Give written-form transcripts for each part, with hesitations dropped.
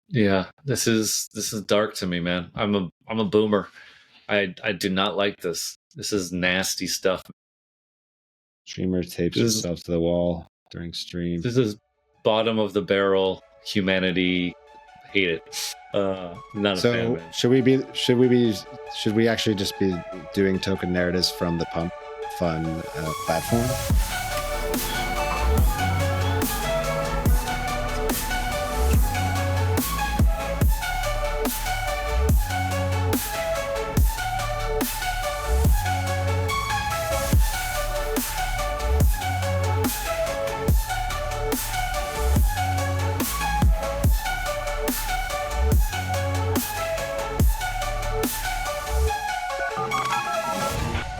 Yeah, this is dark to me, man. I'm a boomer. I do not like this. This is nasty stuff. Streamer tapes This is himself to the wall during stream. this is bottom of the barrel humanity. Hate it. Not a fan, So man. should we actually just be doing token narratives from the Pump.Fun platform?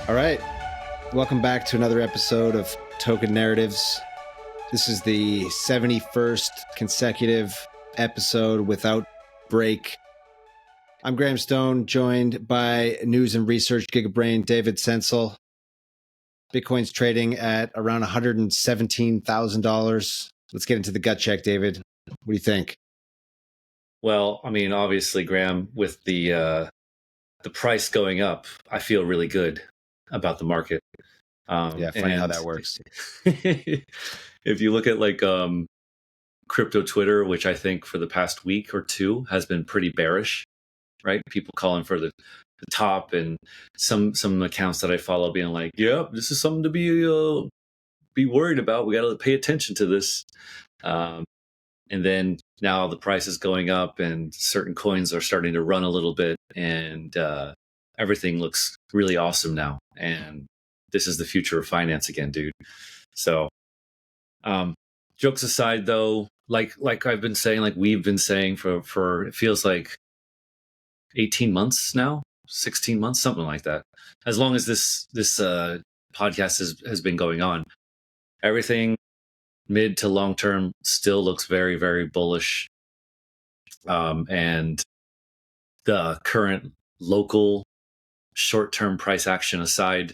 All right. Welcome back to another episode of Token Narratives. This is the 71st consecutive episode without break. I'm Graham Stone, joined by news and research gigabrain David Sensel. Bitcoin's trading at around $117,000. Let's get into the gut check, David. What do you think? Well, I mean, obviously, Graham, with the price going up, I feel really good about the market. Yeah, funny how that works. If you look at like crypto Twitter, which I think for the past week or two has been pretty bearish, right? People calling for the top, and some accounts that I follow being like, "Yep, this is something to be worried about. We got to pay attention to this." And then now the price is going up, and certain coins are starting to run a little bit, and everything looks really awesome now. And this is the future of finance again, dude. So, jokes aside, though, like I've been saying, like we've been saying for it feels like 18 months now, 16 months, something like that. As long as this podcast has been going on, everything mid to long term still looks very, very bullish. And the current local short term price action aside,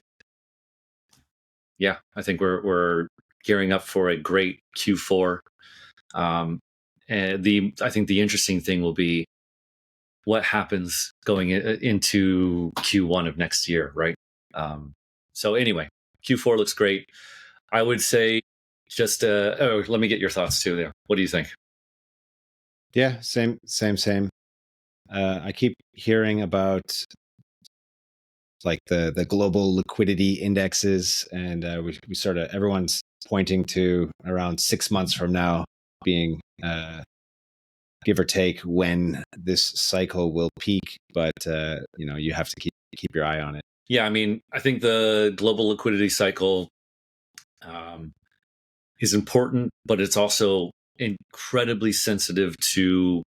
yeah, I think we're gearing up for a great Q4. And I think the interesting thing will be what happens going into Q1 of next year, right? So anyway, Q4 looks great. I would say just let me get your thoughts too there. What do you think? Yeah, same. I keep hearing about like the global liquidity indexes, and we sort of everyone's pointing to around 6 months from now being give or take when this cycle will peak, but you have to keep your eye on it. Yeah, I mean, I think the global liquidity cycle is important, but it's also incredibly sensitive to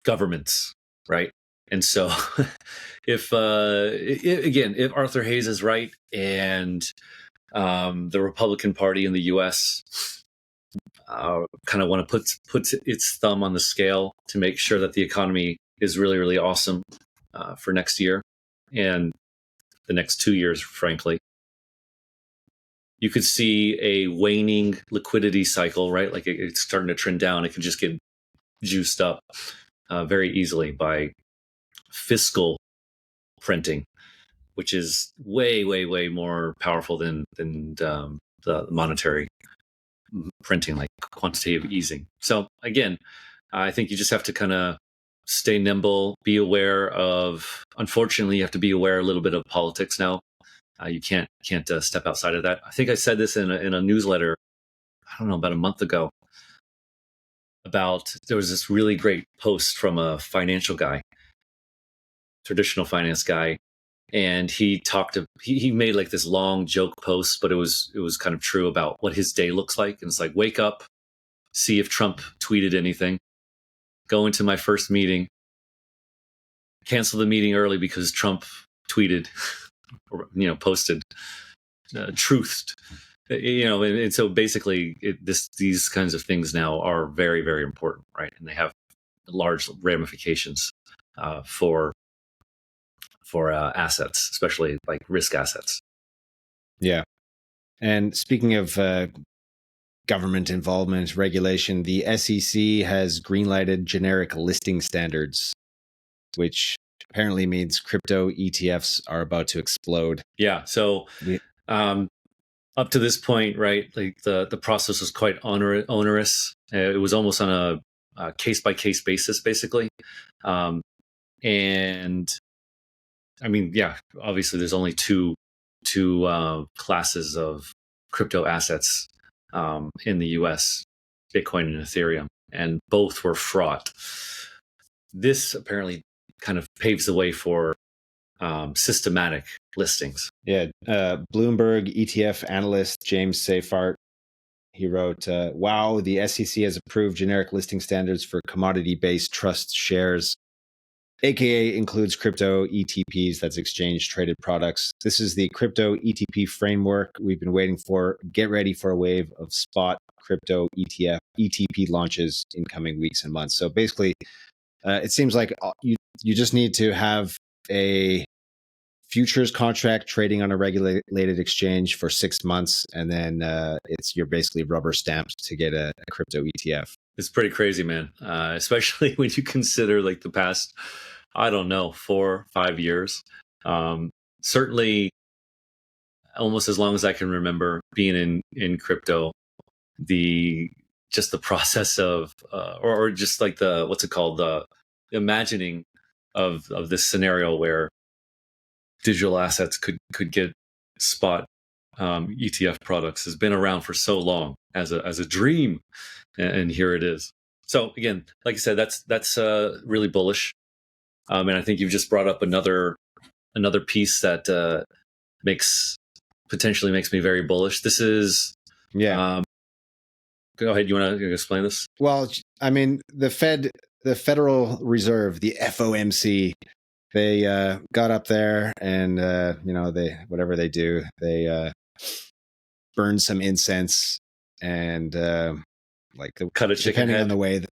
governments, right? And so, if Arthur Hayes is right, and the Republican Party in the U.S. Kind of want to put its thumb on the scale to make sure that the economy is really, really awesome for next year and the next 2 years, frankly, you could see a waning liquidity cycle, right? Like it's starting to trend down. It can just get juiced up very easily by fiscal printing, which is way, way, way more powerful than the monetary printing, like quantitative easing. So again, I think you just have to kind of stay nimble, be aware of. Unfortunately, you have to be aware a little bit of politics now. You can't step outside of that. I think I said this in a newsletter, I don't know, about a month ago. There was this really great post from a financial guy, traditional finance guy, and he made like this long joke post, but it was kind of true about what his day looks like. And it's like, wake up, see if Trump tweeted anything, go into my first meeting, cancel the meeting early because Trump tweeted or posted, truthed, and so basically these kinds of things now are very, very important, right? And they have large ramifications for assets, especially like risk assets. Yeah. And speaking of government involvement, regulation. The SEC has greenlighted generic listing standards, which apparently means crypto ETFs are about to explode. Yeah. So up to this point, right, like the process was quite onerous. It was almost on a case by case basis, basically. And I mean, yeah, obviously there's only two classes of crypto assets in the US, Bitcoin and Ethereum, and both were fraught. This apparently kind of paves the way for systematic listings. Yeah, Bloomberg ETF analyst James Seyfarth, he wrote, wow, the SEC has approved generic listing standards for commodity-based trust shares, aka includes crypto ETPs, that's exchange traded products. This is the crypto ETP framework we've been waiting for. Get ready for a wave of spot crypto ETP launches in coming weeks and months. So basically, it seems like you just need to have a futures contract trading on a regulated exchange for 6 months, and then you're basically rubber stamped to get a crypto ETF. It's pretty crazy, man. Especially when you consider like the past, I don't know, 4-5 years. Certainly, almost as long as I can remember being in crypto, the process of or just like the what's it called, the imagining of this scenario where digital assets could get spot ETF products has been around for so long as a dream, and here it is. So again, like I said, that's really bullish, and I think you've just brought up another piece that potentially makes me very bullish. This is go ahead. You want to explain this? Well, I mean, the Federal Reserve, the FOMC, they got up there and they whatever they do, they burn some incense and Cut a chicken depending head. on the way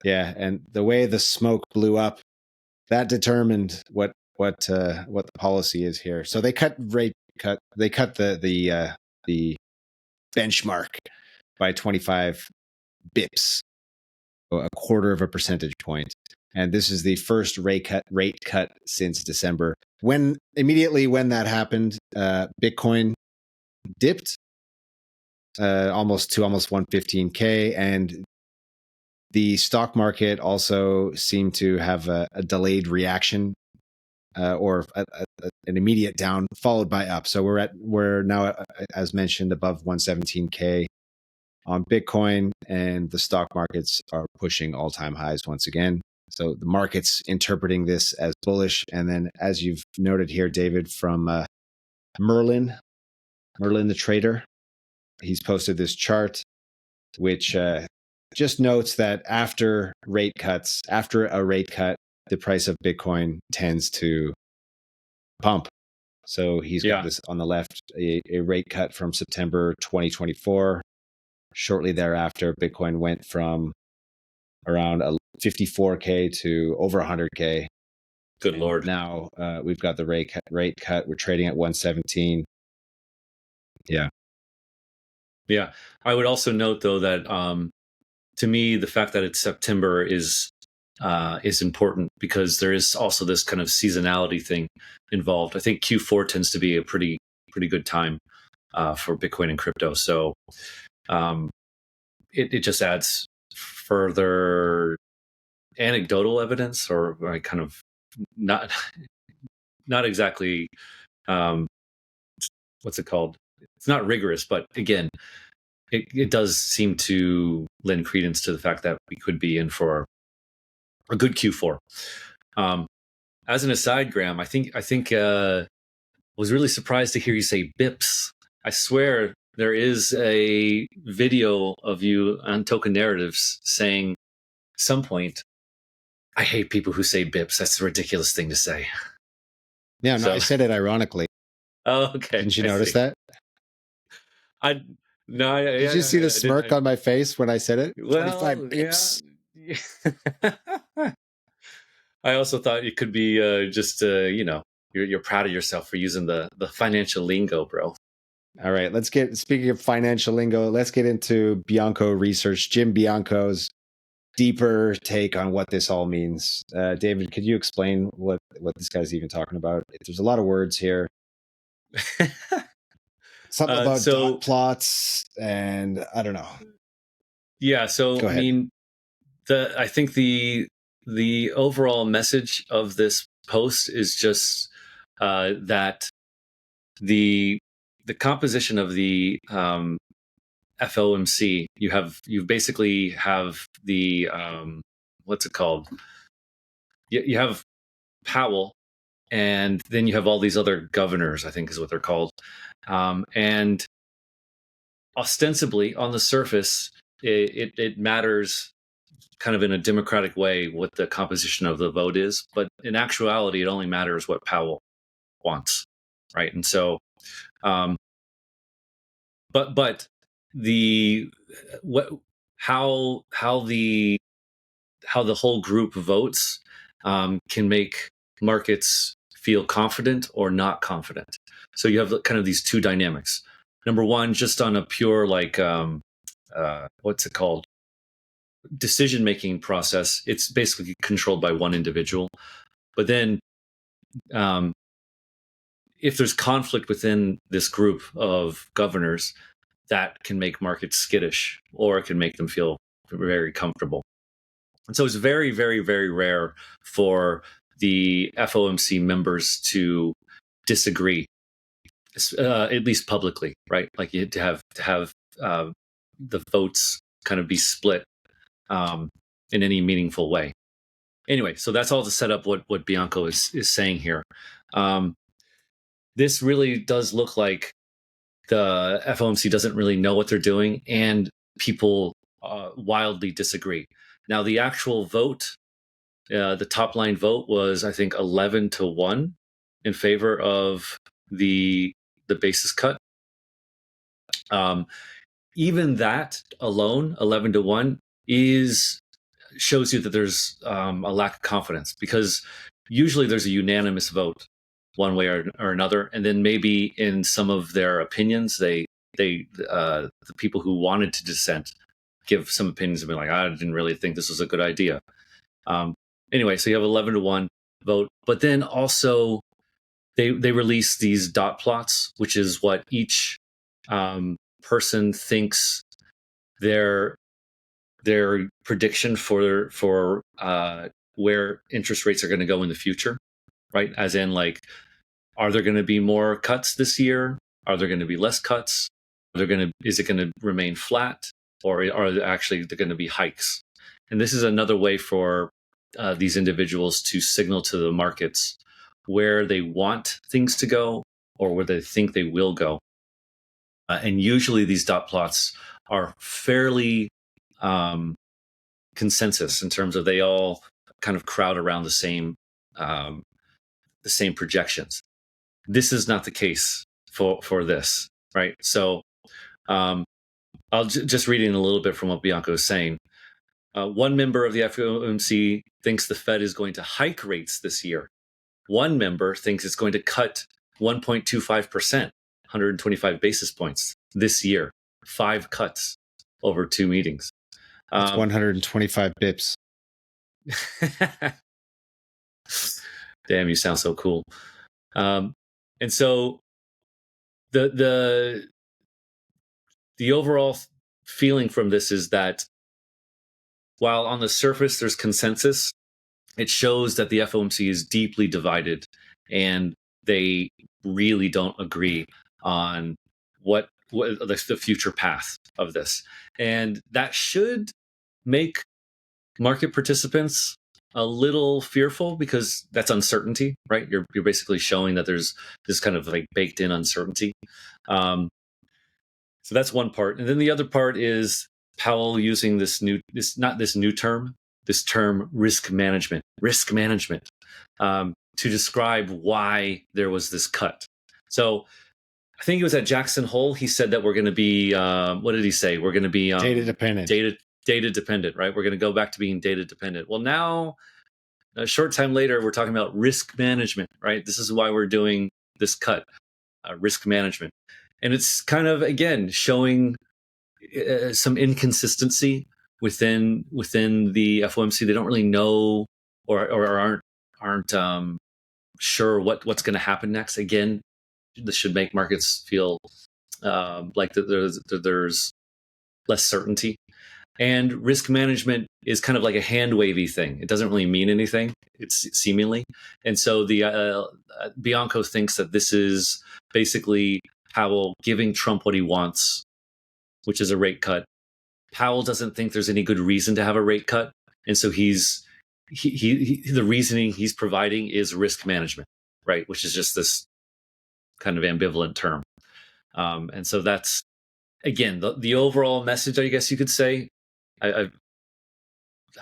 and the way the smoke blew up, that determined what the policy is here. So they cut the benchmark by 25 bips, a quarter of a percentage point. And this is the first rate cut since December. Immediately when that happened, Bitcoin dipped almost 115K, and the stock market also seemed to have a delayed reaction, or an immediate down followed by up. So we're now, as mentioned, above 117K on Bitcoin, and the stock markets are pushing all-time highs once again. So the market's interpreting this as bullish. And then, as you've noted here, David, from Merlin the trader, he's posted this chart, which just notes that after a rate cut, the price of Bitcoin tends to pump. So he's got this on the left, a rate cut from September 2024. Shortly thereafter, Bitcoin went from around 54K to over 100K. Good Lord. Now we've got the rate cut. We're trading at 117. Yeah. Yeah. I would also note, though, that to me, the fact that it's September is important, because there is also this kind of seasonality thing involved. I think Q4 tends to be a pretty good time for Bitcoin and crypto. So it just adds further anecdotal evidence, or kind of not exactly what's it called? It's not rigorous, but again, it does seem to lend credence to the fact that we could be in for a good Q4. As an aside, Graham, I think was really surprised to hear you say bips. I swear there is a video of you on Token Narratives saying at some point, I hate people who say bips. That's a ridiculous thing to say. Yeah, no, I said it ironically. Oh, okay. Didn't you notice that? Did you see the smirk on my face when I said it? Well, 25 bips. Yeah. I also thought it could be just you're proud of yourself for using the financial lingo, bro. All right, speaking of financial lingo, let's get into Bianco research. Jim Bianco's deeper take on what this all means. David, could you explain what this guy's even talking about? There's a lot of words here. Something about dot plots, and I don't know. Yeah, so Go ahead. I mean, I think the overall message of this post is just that the composition of the FOMC, you basically have the what's it called? You have Powell, and then you have all these other governors, I think is what they're called, and ostensibly on the surface, it matters kind of in a democratic way what the composition of the vote is, but in actuality, it only matters what Powell wants, right? And so, um, but the what how the whole group votes can make markets feel confident or not confident. So you have kind of these two dynamics. Number one, just on a pure like what's it called? Decision making process. It's basically controlled by one individual. But then, um, if there's conflict within this group of governors, that can make markets skittish, or it can make them feel very comfortable. And so it's very, very, very rare for the FOMC members to disagree, at least publicly, right? Like you have to have the votes kind of be split in any meaningful way. Anyway, so that's all to set up what Bianco is saying here. This really does look like the FOMC doesn't really know what they're doing, and people wildly disagree. Now, the actual vote, the top line vote was, I think, 11-1 in favor of the basis cut. Even that alone, 11-1, shows you that there's a lack of confidence, because usually there's a unanimous vote one way or another, and then maybe in some of their opinions, the people who wanted to dissent give some opinions and be like, I didn't really think this was a good idea. Anyway, so you have 11-1 vote, but then also they release these dot plots, which is what each person thinks their prediction for where interest rates are going to go in the future, right? As in, like, are there going to be more cuts this year? Are there going to be less cuts? Is it going to remain flat, or are there actually going to be hikes? And this is another way for these individuals to signal to the markets where they want things to go or where they think they will go. And usually these dot plots are fairly consensus in terms of they all kind of crowd around the same projections. This is not the case for this, right? So I'll just reading a little bit from what Bianco is saying. One member of the FOMC thinks the Fed is going to hike rates this year. One member thinks it's going to cut 1.25%, 125 basis points this year. 5 cuts over 2 meetings. That's 125 bips. Damn, you sound so cool. And so the overall feeling from this is that while on the surface there's consensus, it shows that the FOMC is deeply divided, and they really don't agree on what the future path of this. And that should make market participants a little fearful, because that's uncertainty, right? You're basically showing that there's this kind of like baked in uncertainty. So that's one part. And then the other part is Powell using this term risk management, to describe why there was this cut. So I think it was at Jackson Hole, he said that we're going to be, what did he say? We're going to be data dependent. Data dependent, right? We're going to go back to being data dependent. Well, now, a short time later, we're talking about risk management, right? This is why we're doing this cut, risk management. and it's kind of again showing some inconsistency within the FOMC. They don't really know or aren't sure what's going to happen next. Again, this should make markets feel like there's less certainty. And risk management is kind of like a hand wavy thing. It doesn't really mean anything. It's seemingly, and so the Bianco thinks that this is basically Powell giving Trump what he wants, which is a rate cut. Powell doesn't think there's any good reason to have a rate cut, and so the reasoning he's providing is risk management, right? Which is just this kind of ambivalent term. And so that's again the overall message, I guess you could say. I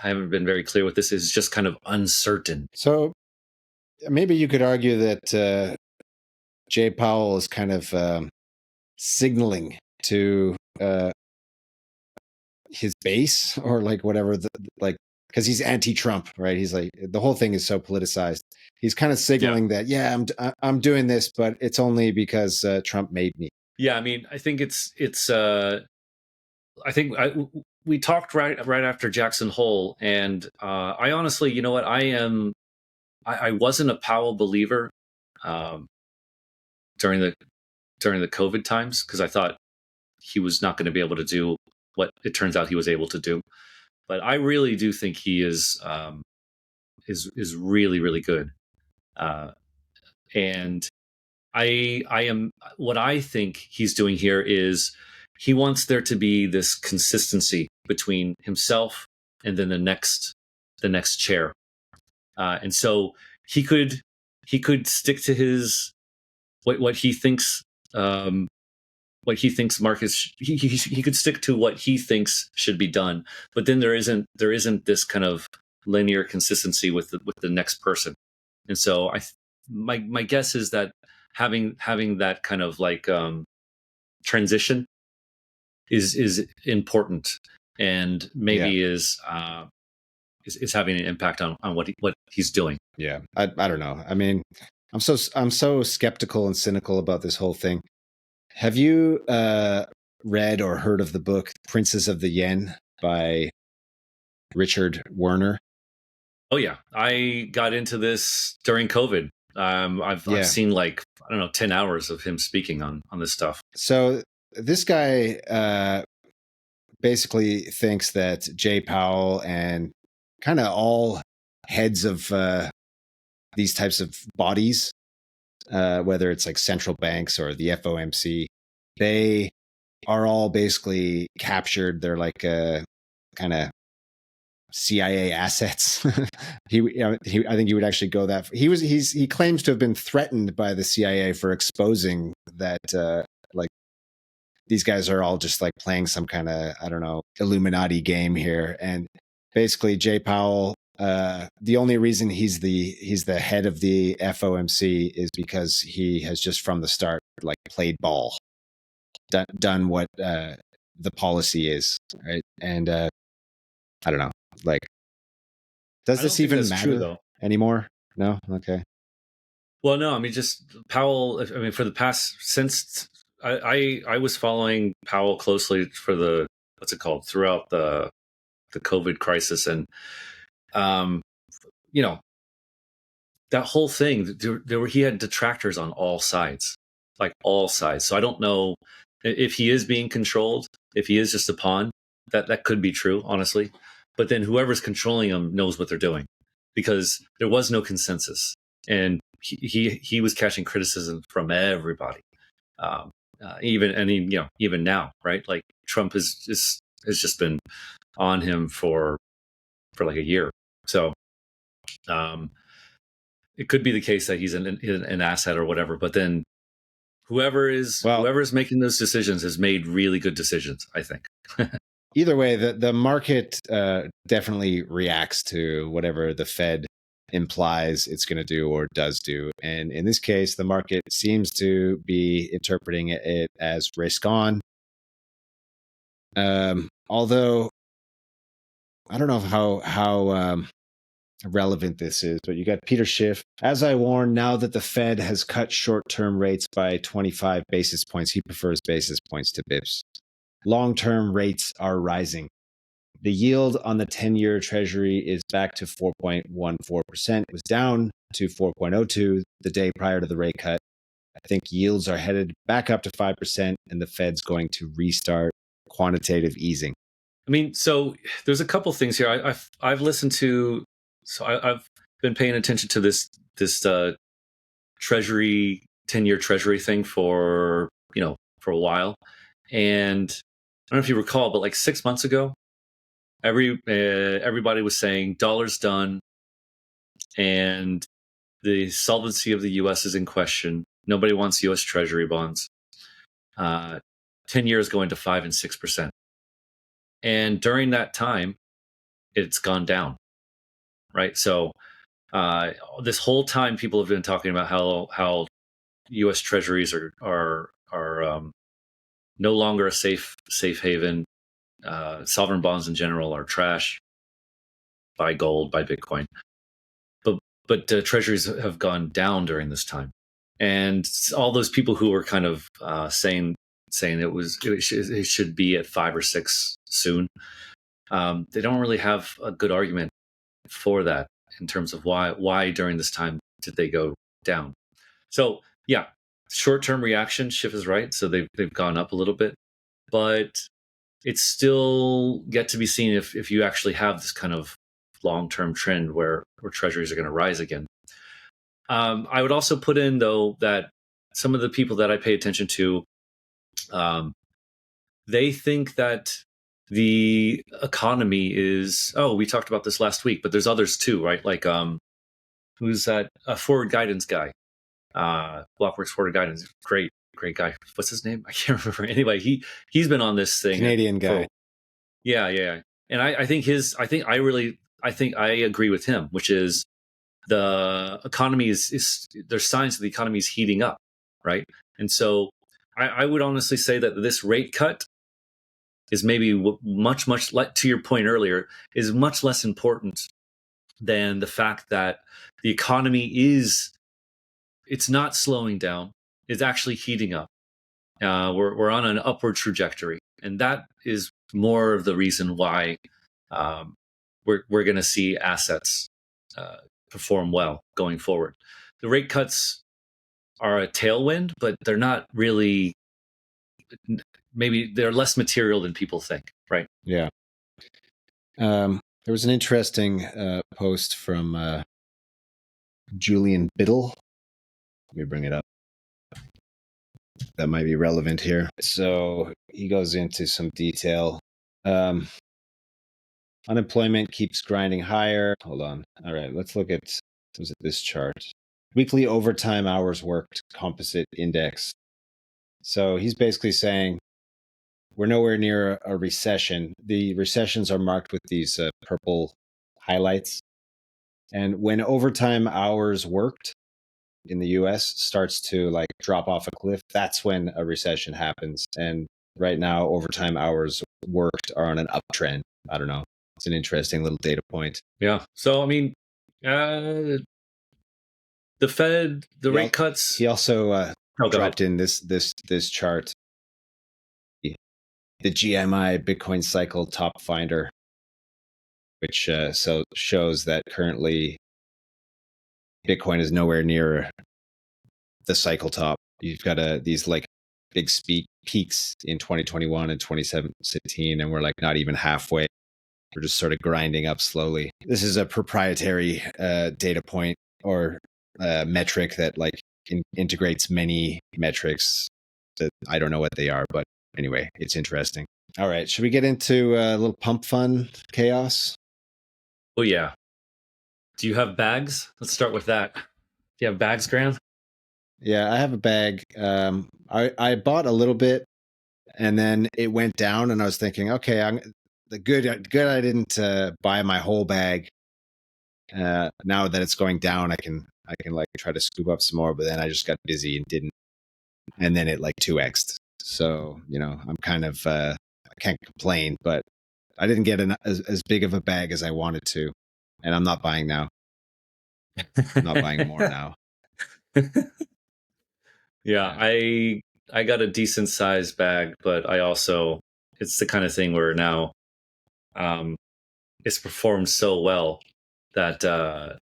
haven't been very clear what this is. Just kind of uncertain. So maybe you could argue that Jay Powell is kind of signaling to his base, or like whatever, like, because he's anti-Trump, right? He's like, the whole thing is so politicized. He's kind of signaling that, yeah, I'm doing this, but it's only because Trump made me. Yeah, I mean, I think we talked right after Jackson Hole, and I honestly, you know what, I wasn't a Powell believer during the COVID times, because I thought he was not going to be able to do what it turns out he was able to do. But I really do think he is really, really good. And I am, what I think he's doing here is he wants there to be this consistency between himself and then the next chair. And so he could stick to his what he thinks markets, he could stick to what he thinks should be done, but then there isn't this kind of linear consistency with the next person. And so my guess is that having that kind of like transition is important, and maybe is having an impact on what he's doing. Yeah, I don't know. I mean, I'm so skeptical and cynical about this whole thing. Have you read or heard of the book Princes of the Yen by Richard Werner? Oh yeah, I got into this during COVID. I've seen like, I don't know, 10 hours of him speaking on this stuff. So this guy basically thinks that Jay Powell and kind of all heads of these types of bodies, whether it's like central banks or the FOMC, they are all basically captured. They're like kind of CIA assets. I think he would actually go that. He claims to have been threatened by the CIA for exposing that like these guys are all just like playing some kind of, I don't know, Illuminati game here. And basically Jay Powell, the only reason he's the head of the FOMC is because he has just from the start like played ball, done what the policy is, right? And I don't know, like, does this even matter anymore? No? Okay. Well, no, I mean, just Powell, I mean, for the past, since I was following Powell closely for the, what's it called, throughout the COVID crisis. And, you know, that whole thing, he had detractors on all sides, like all sides. So I don't know if he is being controlled, if he is just a pawn. That could be true, honestly. But then whoever's controlling him knows what they're doing, because there was no consensus, and he was catching criticism from everybody, even now, right? Like Trump has just been on him for like a year. So it could be the case that he's an asset or whatever, but then whoever is making those decisions has made really good decisions, I think. Either way, the market definitely reacts to whatever the Fed implies it's going to do or does do. And in this case, the market seems to be interpreting it as risk on. Although I don't know how relevant this is, but you got Peter Schiff. As I warned, now that the Fed has cut short-term rates by 25 basis points, he prefers basis points to bips. Long-term rates are rising. The yield on the 10-year Treasury is back to 4.14%. It was down to 4.02 the day prior to the rate cut. I think yields are headed back up to 5%, and the Fed's going to restart quantitative easing. I mean, so there's a couple things here. I've listened to, so I've been paying attention to this Treasury 10-year Treasury thing for a while, and I don't know if you recall, but like 6 months ago, everybody was saying dollar's done, and the solvency of the U.S. is in question. Nobody wants U.S. Treasury bonds. 10 years going to 5% and 6%. And during that time, it's gone down, right? So this whole time, people have been talking about how U.S. Treasuries are no longer a safe haven. Sovereign bonds in general are trash. Buy gold, buy Bitcoin, but Treasuries have gone down during this time, and all those people who were kind of saying it should be at 5 or 6 soon. They don't really have a good argument for that in terms of why during this time did they go down. So yeah, short-term reaction, Schiff is right. So they've gone up a little bit, but it's still yet to be seen if you actually have this kind of long-term trend where treasuries are going to rise again. I would also put in, though, that some of the people that I pay attention to, they think that the economy is, we talked about this last week, but there's others too, right? Like, who's that? A forward guidance guy, Blockworks Forward Guidance. Great guy. What's his name? I can't remember. Anyway, he's been on this thing. Canadian guy. Yeah. And I think I agree with him, which is the economy is there's signs that the economy is heating up, right? And so I would honestly say that this rate cut is maybe much like, to your point earlier, is much less important than the fact that the economy it's not slowing down, it's actually heating up. We're on an upward trajectory, and that is more of the reason why we're going to see assets perform well going forward. The rate cuts are a tailwind, but they're not really. Maybe they're less material than people think, right? Yeah. There was an interesting post from Julian Biddle. Let me bring it up. That might be relevant here. So he goes into some detail. Unemployment keeps grinding higher. Hold on. All right, let's look at this chart. Weekly overtime hours worked composite index. So he's basically saying we're nowhere near a recession. The recessions are marked with these purple highlights. And when overtime hours worked in the US starts to like drop off a cliff, that's when a recession happens. And right now, overtime hours worked are on an uptrend. I don't know. It's an interesting little data point. Yeah. So, I mean, the Fed, rate cuts. He also dropped in this chart, the GMI Bitcoin Cycle Top Finder, which so shows that currently Bitcoin is nowhere near the cycle top. You've got these like big peaks in 2021 and 2017, and we're like not even halfway. We're just sort of grinding up slowly. This is a proprietary data point or metric that like integrates many metrics that I don't know what they are, but anyway, it's interesting. All right, should we get into a little PumpFun chaos? Oh yeah. Do you have bags? Let's start with that. Do you have bags, Graham? Yeah, I have a bag. I bought a little bit, and then it went down, and I was thinking, okay, good I didn't buy my whole bag. Now that it's going down, I can like try to scoop up some more, but then I just got busy and didn't, and then it like 2x'd. So I'm kind of I can't complain, but I didn't get as big of a bag as I wanted to. and I'm not buying now. I'm not buying more now. Yeah, I got a decent sized bag, but I also, it's the kind of thing where now it's performed so well that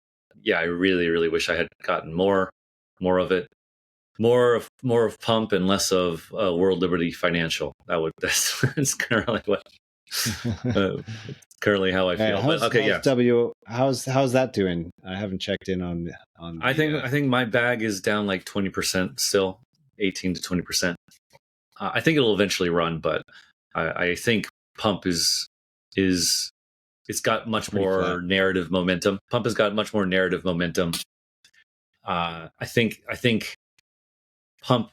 yeah, I really really wish I had gotten more of it, more of Pump and less of World Liberty Financial. That's currently what uh, currently how I Hey, feel. But okay, yeah. how's that doing? I haven't checked in on the I think my bag is down like 20% still, 18 to 20%. I think it'll eventually run, but I think Pump is it's got much pretty flat. more narrative momentum. Pump has got much more narrative momentum. I think Pump.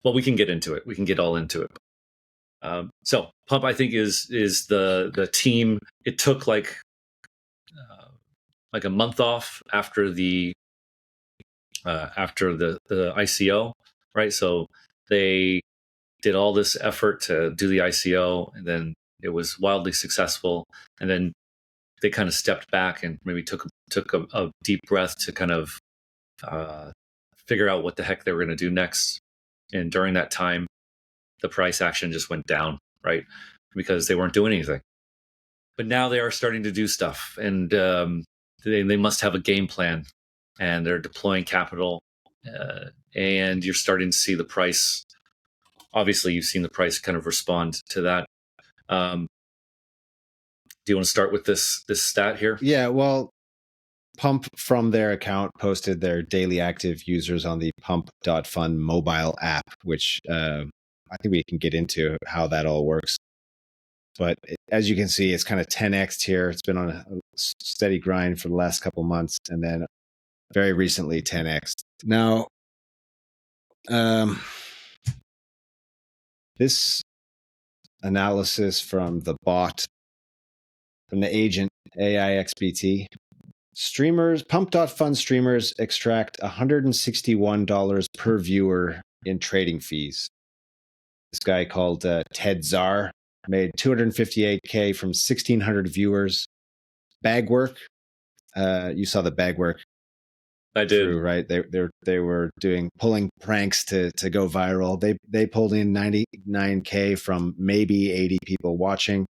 Well, we can get into it. We can get all into it. So Pump, I think, is the team. It took like a month off after the ICO, right? So they did all this effort to do the ICO, and then it was wildly successful. And then they kind of stepped back and maybe took a deep breath to kind of uh, figure out what the heck they were going to do next. And during that time, the price action just went down, right? Because they weren't doing anything. But now they are starting to do stuff, and they must have a game plan, and they're deploying capital, and you're starting to see the price. Obviously, you've seen the price kind of respond to that. Do you want to start with this stat here? Yeah, well, Pump from their account posted their daily active users on the Pump.Fun mobile app, which I think we can get into how that all works. But as you can see, it's kind of 10x here. It's been on a steady grind for the last couple months, and then very recently 10x. Now, this analysis from the bot, from the agent AIXBT, streamers, Pump.Fun streamers extract $161 per viewer in trading fees. This guy called Ted Czar made $258K from 1,600 viewers. Bag work, you saw the bag work. I did. True, right? They were pulling pranks to go viral. They pulled in 99K from maybe 80 people watching.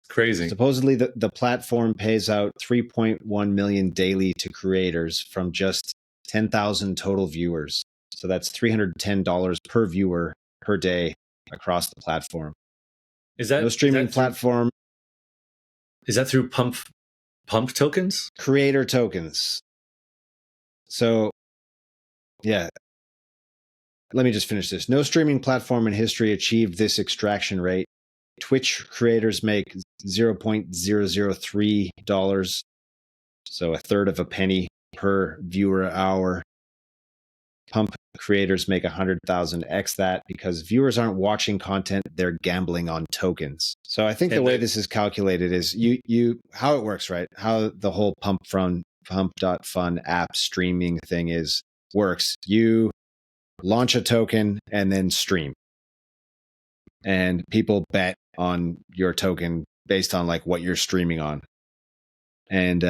Crazy. Supposedly, the platform pays out 3.1 million daily to creators from just 10,000 total viewers. So that's $310 per viewer per day across the platform. Is that no streaming platform? Is that through Pump tokens? Creator tokens. So, yeah. Let me just finish this. No streaming platform in history achieved this extraction rate. Twitch creators make $0.003, so a third of a penny per viewer hour. Pump creators make 100,000x that because viewers aren't watching content, they're gambling on tokens. So I think the way this is calculated is you how it works, right? How the whole Pump.Fun app streaming thing works. You launch a token and then stream. And people bet on your token based on like what you're streaming on. And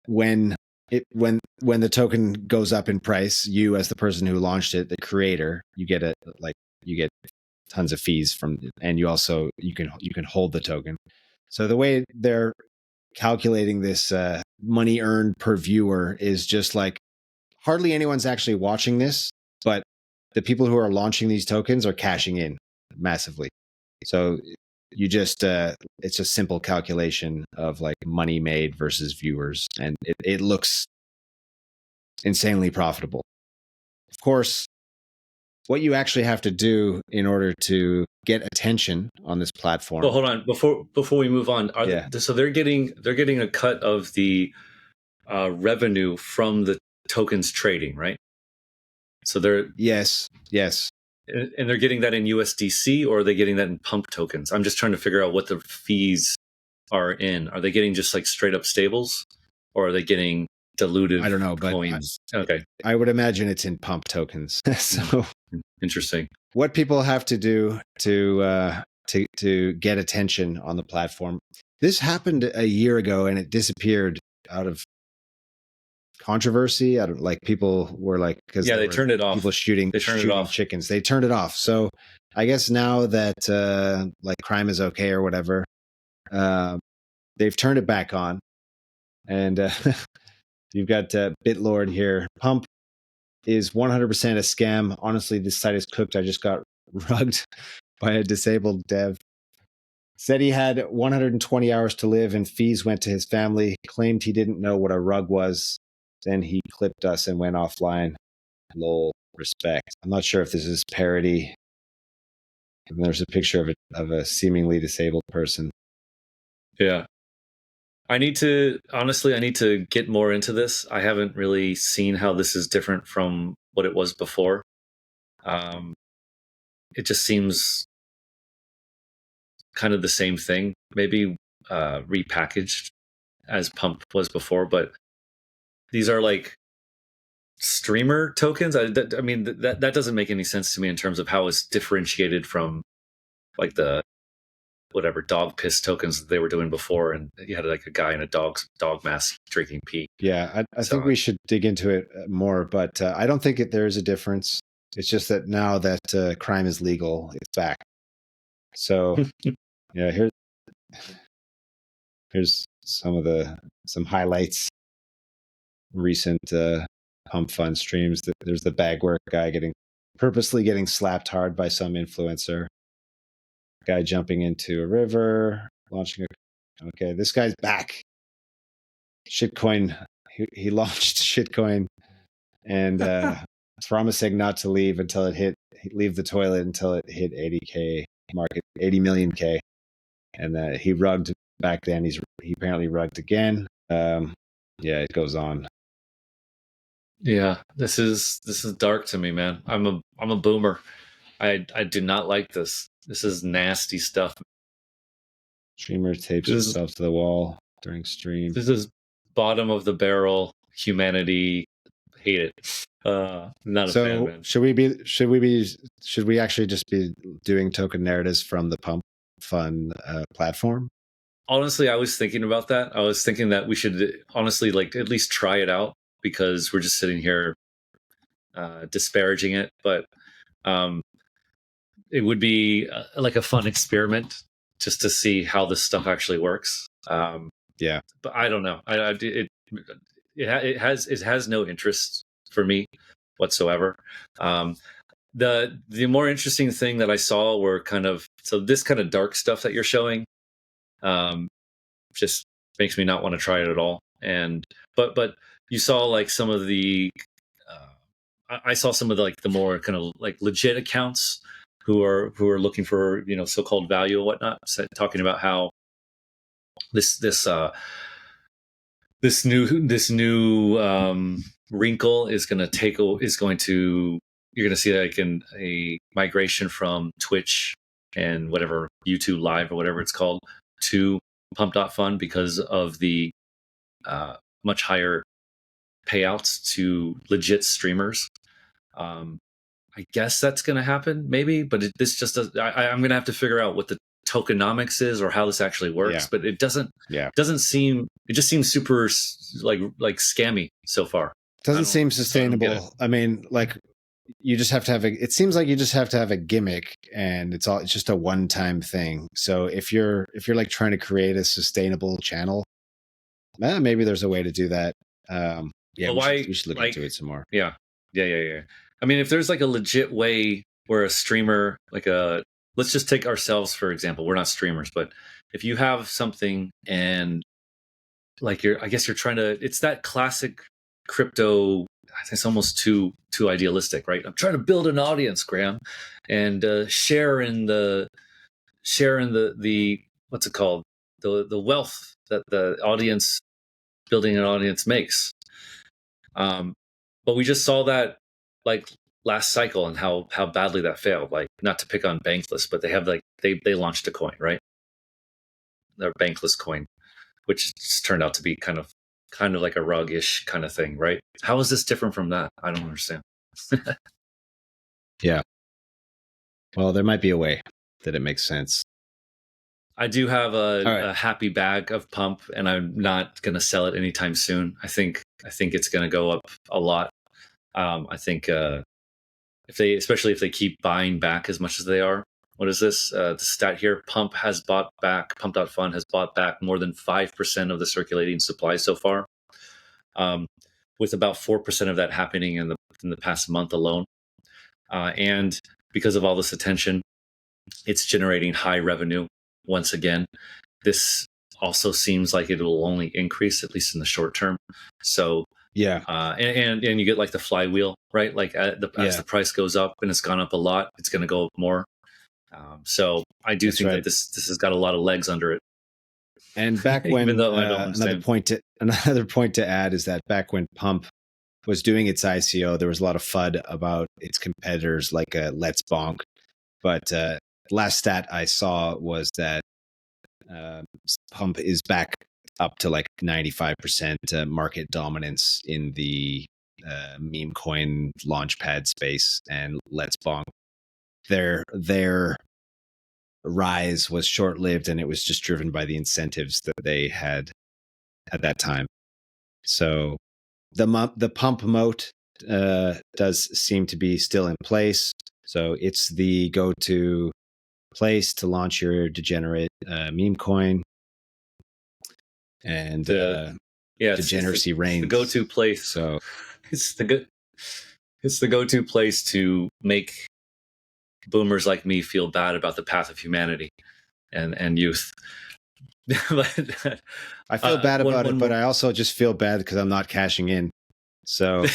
when the token goes up in price, you as the person who launched it, the creator, you get tons of fees from it, and you can hold the token. So the way they're calculating this money earned per viewer is just like hardly anyone's actually watching this, but the people who are launching these tokens are cashing in massively. So you just it's a simple calculation of like money made versus viewers, and it looks insanely profitable. Of course, what you actually have to do in order to get attention on this platform. Well, hold on before we move on. So they're getting a cut of the revenue from the tokens trading, right? So they're yes, and they're getting that in USDC, or are they getting that in Pump tokens? I'm just trying to figure out what the fees are in. Are they getting just like straight up stables, or are they getting diluted? I don't know, but coins. Okay, I would imagine it's in Pump tokens. So interesting. What people have to do to get attention on the platform This happened a year ago and it disappeared out of controversy. I don't like people were like, because Yeah, they turned it off. People shooting chickens. They turned it off. So I guess now that like crime is okay or whatever, they've turned it back on. And you've got BitLord here. Pump is 100% a scam. Honestly, this site is cooked. I just got rugged by a disabled dev. Said he had 120 hours to live and fees went to his family. Claimed he didn't know what a rug was. Then he clipped us and went offline. Lol, respect. I'm not sure if this is parody. And there's a picture of a seemingly disabled person. Yeah. I need to get more into this. I haven't really seen how this is different from what it was before. It just seems kind of the same thing, maybe repackaged as Pump was before, but these are like streamer tokens. I mean, that doesn't make any sense to me in terms of how it's differentiated from like the whatever dog piss tokens that they were doing before, and you had like a guy in a dog mask drinking pee. Yeah, I think we should dig into it more, but I don't think there is a difference. It's just that now that crime is legal, it's back. So yeah, here's some highlights. Recent PumpFun streams. There's the bagwork guy purposely getting slapped hard by some influencer. Guy jumping into a river, launching okay, this guy's back. Shitcoin. He launched shitcoin and promising not to leave leave the toilet until it hit 80K market, 80 million K. And he rugged back then. He apparently rugged again. Yeah, it goes on. Yeah, this is dark to me, man. I'm a boomer. I do not like this. This is nasty stuff. Streamer tapes himself to the wall during stream. This is bottom of the barrel humanity. Hate it. Not a fan, man. Should we actually just be doing token narratives from the PumpFun platform? Honestly, I was thinking about that. I was thinking that we should honestly like at least try it out, because we're just sitting here disparaging it, but it would be like a fun experiment just to see how this stuff actually works. Yeah, but I don't know. It has no interest for me whatsoever. The more interesting thing that I saw were this kind of dark stuff that you're showing. Just makes me not want to try it at all. And but you saw like some of the I saw some of the, like the more kind of like legit accounts who are looking for so-called value and whatnot, talking about how this new wrinkle is going to you're going to see like a migration from Twitch and whatever YouTube Live or whatever it's called to Pump.Fun because of the much higher payouts to legit streamers. I guess that's going to happen, maybe, but this just does. I'm going to have to figure out what the tokenomics is or how this actually works. Yeah. But it doesn't seem. It just seems super like scammy so far. Doesn't seem sustainable. I mean, like you just have to have it seems like you just have to have a gimmick, and it's just a one-time thing. So if you're like trying to create a sustainable channel, maybe there's a way to do that. Yeah, we should look into it some more. Yeah. I mean, if there's like a legit way where a streamer, let's just take ourselves for example. We're not streamers, but if you have something and like I guess you're trying to, it's that classic crypto. I think it's almost too idealistic, right? I'm trying to build an audience, Graham, and share in the what's it called, the wealth that the audience building an audience makes. But we just saw that like last cycle and how badly that failed. Like, not to pick on Bankless, but they have like they launched a coin, right? Their Bankless coin, which just turned out to be kind of like a rug-ish kind of thing, right? How is this different from that? I don't understand. Yeah. Well, there might be a way that it makes sense. I do have All right. a happy bag of Pump, and I'm not going to sell it anytime soon. I think it's going to go up a lot. I think if they, especially if they keep buying back as much as they are. What is this? The stat here: Pump.Fun has bought back more than 5% of the circulating supply so far, um, with about 4% of that happening in the past month alone. And because of all this attention, it's generating high revenue once again. This also seems like it will only increase, at least in the short term. So Yeah. and you get like the flywheel, right? Like as Yeah. the price goes up, and it's gone up a lot, it's going to go up more. So I do That's think right. that this has got a lot of legs under it, And back even when though I don't understand. another point to add is that back when Pump was doing its ICO, there was a lot of FUD about its competitors like Let's Bonk. But last stat I saw was that uh, Pump is back up to like 95% market dominance in the meme coin launchpad space, and Let's Bonk. Their rise was short lived, and it was just driven by the incentives that they had at that time. So the pump moat does seem to be still in place. So it's the go-to place to launch your degenerate meme coin, and The yeah, degeneracy it's the reigns. go-to place. So It's the good. It's the go-to place to make boomers like me feel bad about the path of humanity and youth. But I feel bad about it, one but more. I also just feel bad because I'm not cashing in. So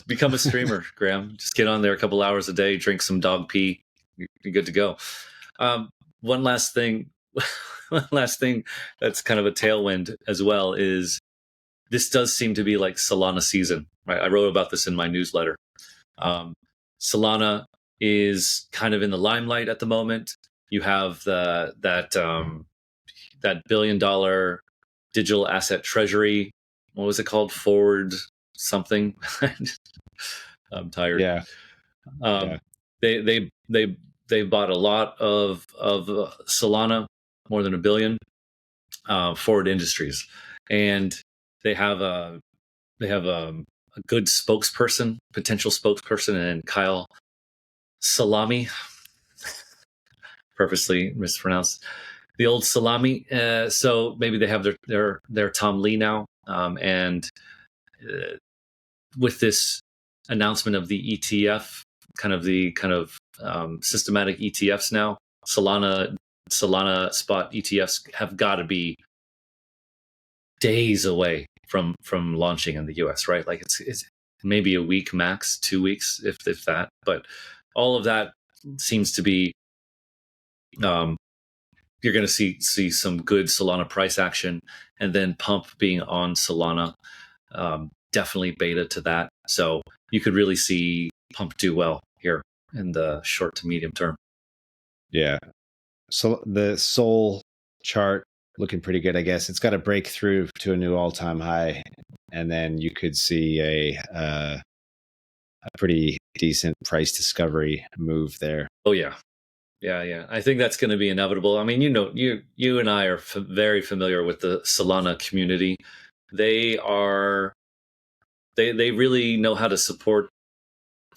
Become a streamer, Graham. Just get on there a couple hours a day, drink some dog pee. You're good to go. One last thing, one last thing that's kind of a tailwind as well is this does seem to be like Solana season. Right, I wrote about this in my newsletter. Um, Solana is kind of in the limelight at the moment. You have that $1 billion digital asset treasury. What was it called? Forward something. I'm tired. yeah, yeah, Um, they they they they bought a lot of Solana, more than 1 billion. Forward Industries, and they have a they have a good spokesperson, potential spokesperson, and Kyle Salami, purposely mispronounced the old Salami. So maybe they have their Tom Lee now, and with this announcement of the ETF, kind of systematic ETFs now, Solana spot ETFs have got to be days away from launching in the US, right? Like it's maybe a week max, 2 weeks if that. But all of that seems to be um, you're going to see some good Solana price action, and then Pump being on Solana, definitely beta to that. So you could really see Pump do well here in the short to medium term. yeah. So the Sol chart looking pretty good, I guess. It's got to break through to a new all-time high, and then you could see a pretty decent price discovery move there. Oh yeah, yeah. I think that's going to be inevitable. I mean, you and I are very familiar with the Solana community. They are they really know how to support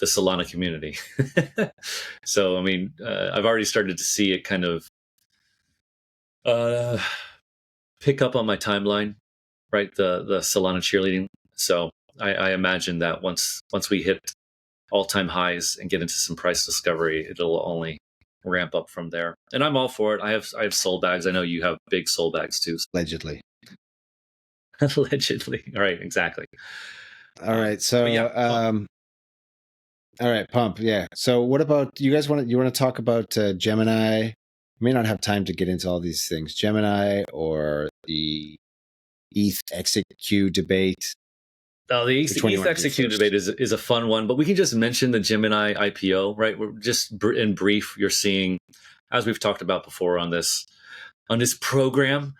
the Solana community. So I mean, I've already started to see it kind of uh, pick up on my timeline, right? The Solana cheerleading. So I imagine that once we hit all time highs and get into some price discovery, it'll only ramp up from there. And I'm all for it. I have soul bags. I know you have big soul bags too. Allegedly. Allegedly. All right, exactly. All right. But So yeah, all right, Pump. Yeah. So what about you guys want to talk about Gemini? We may not have time to get into all these things. Gemini or the ETH execute debate. the Which one do you ETH want to do execute debate first? is a fun one, but we can just mention the Gemini IPO, right? We're just in brief. You're seeing, as we've talked about before on this program,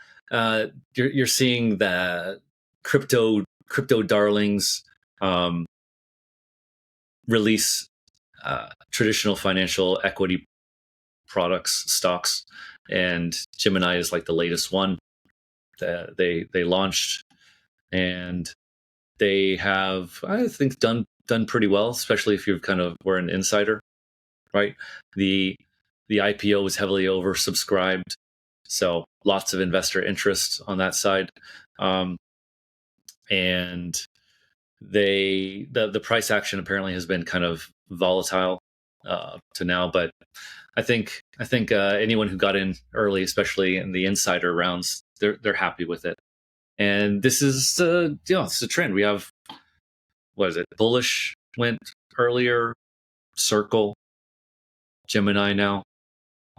you're seeing the crypto darlings um, release traditional financial equity products, stocks, and Gemini is like the latest one that they launched, and they have, I think, done pretty well, especially if you've kind of were an insider, right? The IPO was heavily oversubscribed, so lots of investor interest on that side, and the price action apparently has been kind of volatile to now, but I think anyone who got in early, especially in the insider rounds, they're happy with it. And this is it's a trend. We have, what is it? Bullish went earlier, Circle, Gemini now.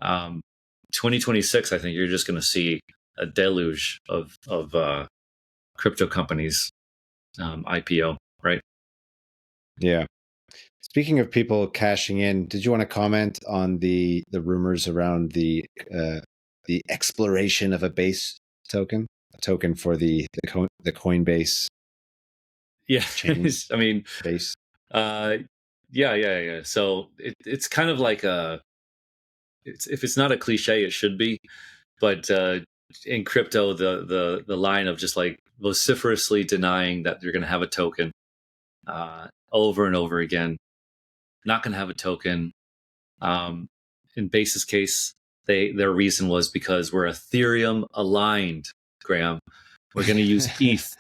2026, I think you're just going to see a deluge of crypto companies IPO, right? Yeah. Speaking of people cashing in, did you want to comment on the rumors around the exploration of a base token, a token for the Coinbase Yeah, chain I mean, base? yeah. So it's kind of like if it's not a cliche, it should be. But in crypto, the line of just like vociferously denying that you're going to have a token over and over again, not going to have a token. In Base's case, their reason was because we're Ethereum aligned, Graham. We're going to use ETH.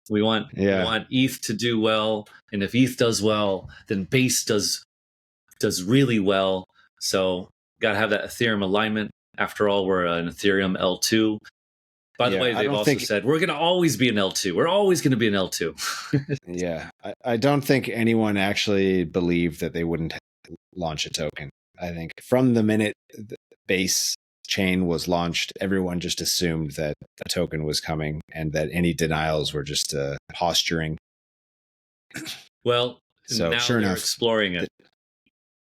We want ETH to do well, and if ETH does well, then Base does really well. So got to have that Ethereum alignment. After all, we're an Ethereum L2. By the way, they've also said we're going to always be an L2. We're always going to be an L2. Yeah, I don't think anyone actually believed that they wouldn't launch a token. I think from the minute the Base chain was launched, everyone just assumed that a token was coming and that any denials were just posturing. Well, so now sure they're enough, exploring it.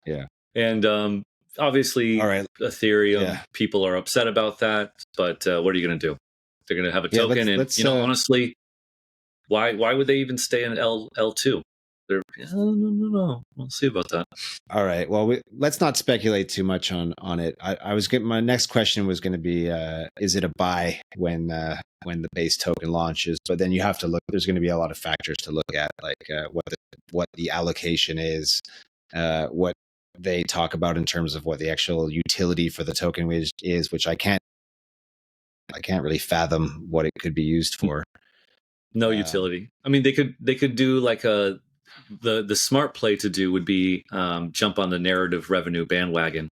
Yeah. And obviously, Ethereum people are upset about that. But what are you going to do? They're going to have a token. And, honestly, why would they even stay in L2? They're, no. We'll see about that. All right. Well, let's not speculate too much on it. I was getting, my next question was going to be, is it a buy when the base token launches? But then you have to look. There's going to be a lot of factors to look at, like what the allocation is, what they talk about in terms of what the actual utility for the token is, which I can't really fathom what it could be used for. No utility. I mean, they could do like the smart play to do would be jump on the narrative revenue bandwagon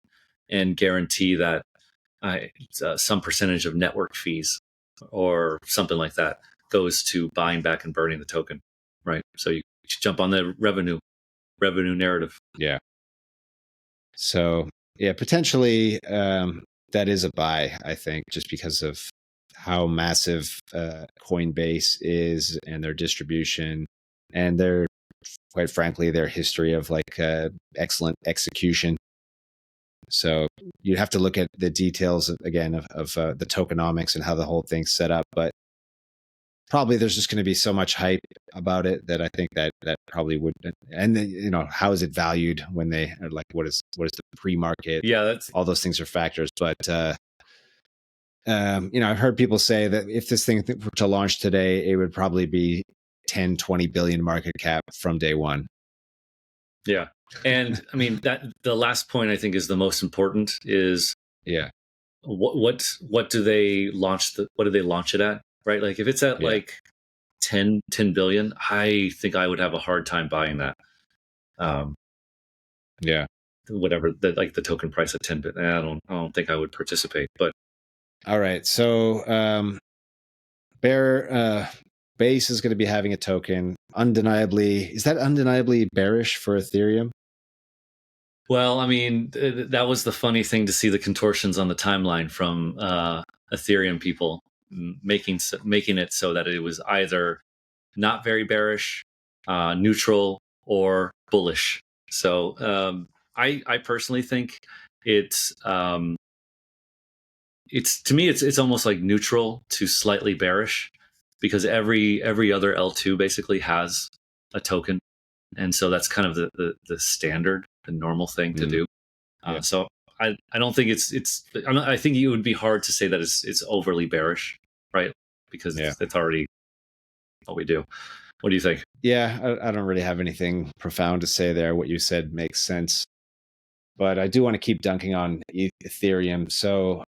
and guarantee that some percentage of network fees or something like that goes to buying back and burning the token, right? So you jump on the revenue narrative. Yeah. So yeah, potentially that is a buy, I think, just because of how massive Coinbase is and their distribution and their, quite frankly, their history of like excellent execution. So you have to look at the details of the tokenomics and how the whole thing's set up, but probably there's just going to be so much hype about it that I think that probably would. And how is it valued when they are like, what is the pre-market? Yeah, that's all those things are factors. But I've heard people say that if this thing were to launch today, it would probably be 10, 20 billion market cap from day one. Yeah. And I mean, that the last point I think is the most important is what do they launch what do they launch it at? Right? Like if it's at like 10 billion, I think I would have a hard time buying that. Whatever the token price at 10 billion, I don't think I would participate. But all right. So Base is going to be having a token. Is that undeniably bearish for Ethereum? Well, I mean, that was the funny thing to see the contortions on the timeline from Ethereum people making it so that it was either not very bearish, neutral, or bullish. So I personally think it's to me it's almost like neutral to slightly bearish, because every other L2 basically has a token, and so that's kind of the standard, the normal thing to do. So I don't think I think it would be hard to say that it's overly bearish, right? Because Yeah. it's already what we do. What do you think? Yeah, I don't really have anything profound to say there. What you said makes sense, but I do want to keep dunking on Ethereum. So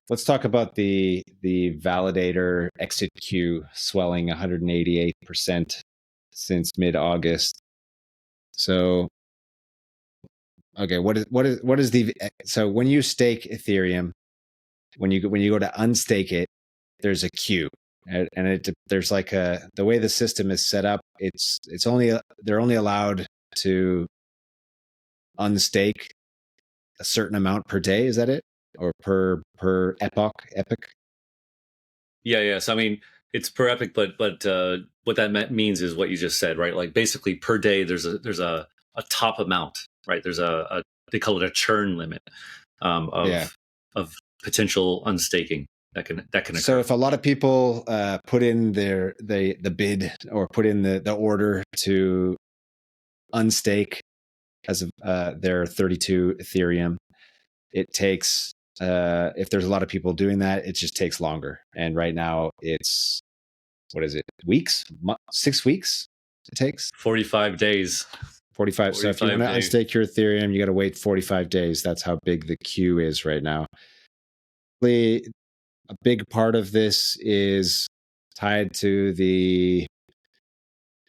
let's talk about the validator exit queue swelling 188% since mid-August. So okay, what is the so when you stake Ethereum, when you go to unstake it, there's a queue. And there's like the way the system is set up, it's only they're only allowed to unstake a certain amount per day. Is that it, or per epoch? Yeah. So I mean, it's per epic, but what that means is what you just said, right? Like basically per day, there's a top amount, right? There's a they call it a churn limit Yeah. of potential unstaking that can occur. So if a lot of people put in the bid, or put in the order to unstake as of their 32 Ethereum, it takes if there's a lot of people doing that, it just takes longer. And right now it's, what is it, weeks, 6 weeks it takes? 45 days. 45. So if you want to days. unstake your Ethereum, you got to wait 45 days. That's how big the queue is right now. A big part of this is tied to the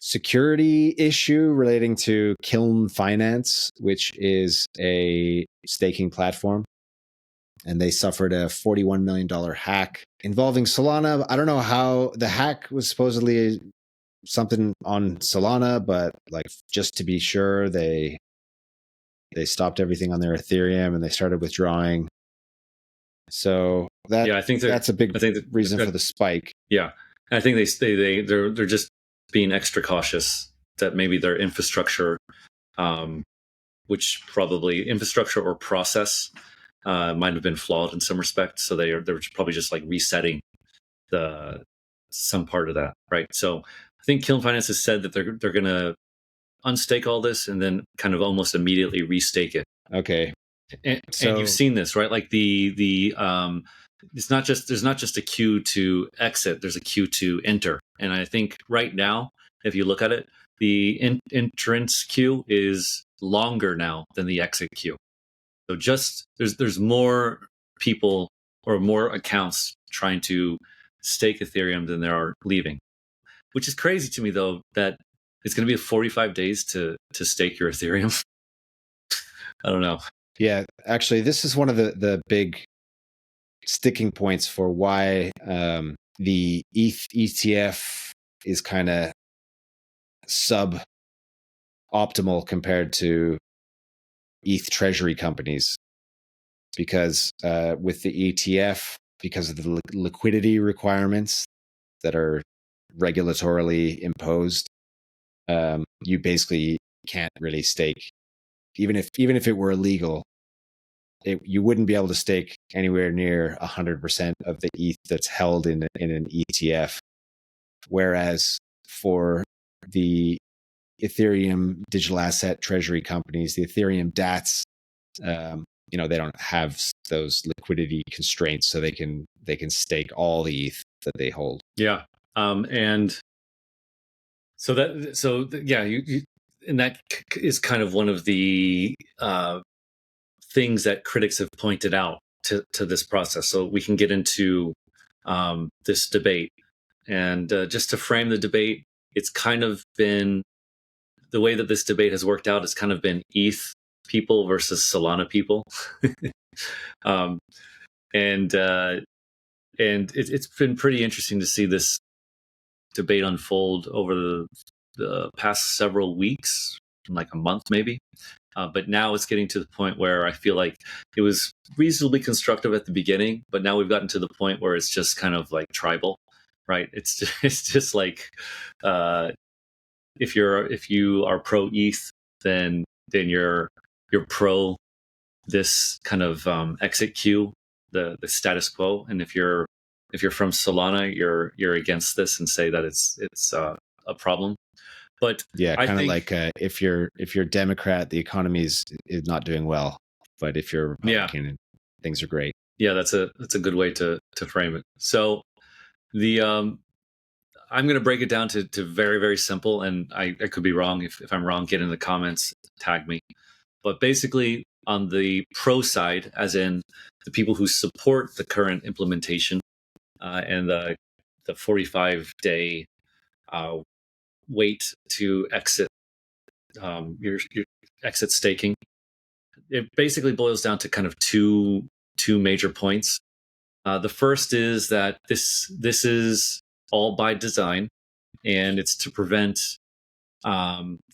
security issue relating to Kiln Finance, which is a staking platform. And they suffered a $41 million hack involving Solana. I don't know how the hack was supposedly something on Solana, but like, just to be sure, they stopped everything on their Ethereum and they started withdrawing. So I think that's a big reason for the spike. Yeah, I think they're just being extra cautious that maybe their infrastructure, which probably infrastructure or process might have been flawed in some respect. So they're probably just like resetting some part of that, right? So I think Kiln Finance has said that they're going to unstake all this and then kind of almost immediately restake it. Okay. And you've seen this, right? Like it's not just, there's not just a queue to exit, there's a queue to enter. And I think right now, if you look at it, the entrance queue is longer now than the exit queue. So just there's more people or more accounts trying to stake Ethereum than there are leaving, which is crazy to me though, that it's going to be 45 days to stake your Ethereum. I don't know. Yeah, actually, this is one of the big sticking points for why the ETH ETF is kind of sub optimal compared to ETH treasury companies, because with the ETF, because of the liquidity requirements that are regulatorily imposed, you basically can't really stake. Even if it were illegal, you wouldn't be able to stake anywhere near 100% of the ETH that's held in an ETF. Whereas for the Ethereum digital asset treasury companies, the Ethereum DATs, they don't have those liquidity constraints, so they can stake all the ETH that they hold. Yeah, and and that is kind of one of the things that critics have pointed out to this process. So we can get into this debate, and just to frame the debate, it's kind of been the way that this debate has worked out. It's kind of been ETH people versus Solana people, and it's been pretty interesting to see this debate unfold over the past several weeks, like a month maybe. But now it's getting to the point where I feel like it was reasonably constructive at the beginning, but now we've gotten to the point where it's just kind of like tribal, right? It's just like if you are pro ETH, then you're pro this kind of exit queue, the status quo, and if you're from Solana, you're against this and say that it's a problem. But yeah, I kind of think, like if you're Democrat, the economy is not doing well. But if you're a Republican, things are great. Yeah, that's a good way to frame it. So the I'm going to break it down to very, very simple, and I could be wrong. If I'm wrong, get in the comments, tag me. But basically, on the pro side, as in the people who support the current implementation and the 45-day wait to exit your exit staking, it basically boils down to kind of two major points. The first is that this is all by design, and it's to prevent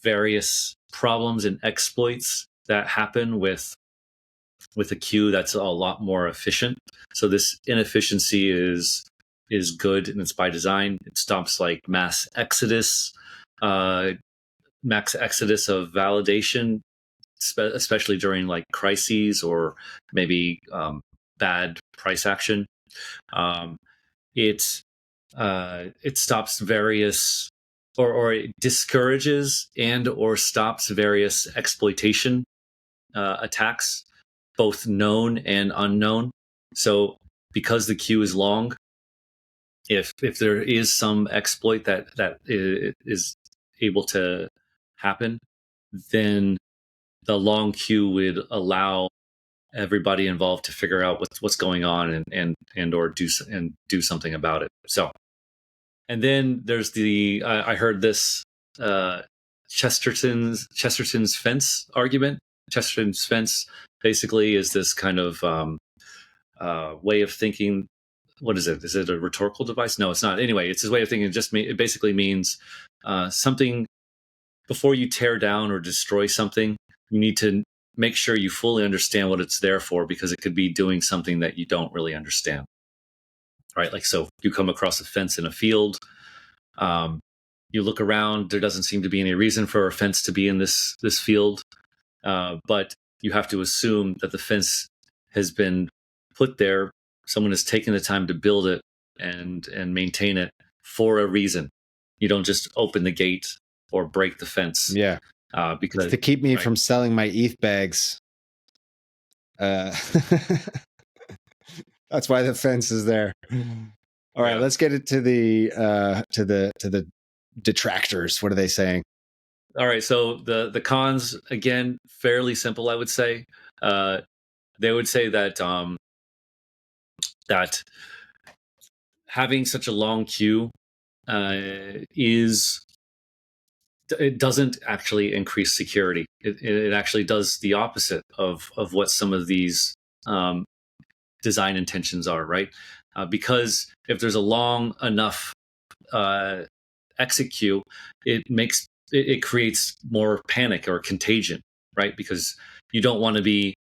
various problems and exploits that happen with a queue that's a lot more efficient. So this inefficiency is good, and it's by design. It stops like mass exodus of validation, especially during like crises or maybe bad price action. It stops various or it discourages and or stops various exploitation attacks, both known and unknown. So because the queue is long, if there is some exploit that is able to happen, then the long queue would allow everybody involved to figure out what's going on and or do something about it. So, and then there's the I heard this Chesterton's fence argument. Chesterton's fence basically is this kind of way of thinking. What is it? Is it a rhetorical device? No, it's not. Anyway, it's his way of thinking. It basically means something. Before you tear down or destroy something, you need to make sure you fully understand what it's there for, because it could be doing something that you don't really understand. Right? Like, so you come across a fence in a field. You look around. There doesn't seem to be any reason for a fence to be in this field, but you have to assume that the fence has been put there. Someone has taken the time to build it and maintain it for a reason. You don't just open the gate or break the fence. Yeah. Because to keep me from selling my ETH bags. That's why the fence is there. All right, let's get it to the detractors. What are they saying? All right, so the cons, again, fairly simple, I would say. They would say that that having such a long queue it doesn't actually increase security. It actually does the opposite of what some of these design intentions are, right? Because if there's a long enough exit queue, it creates more panic or contagion, right? Because you don't want to be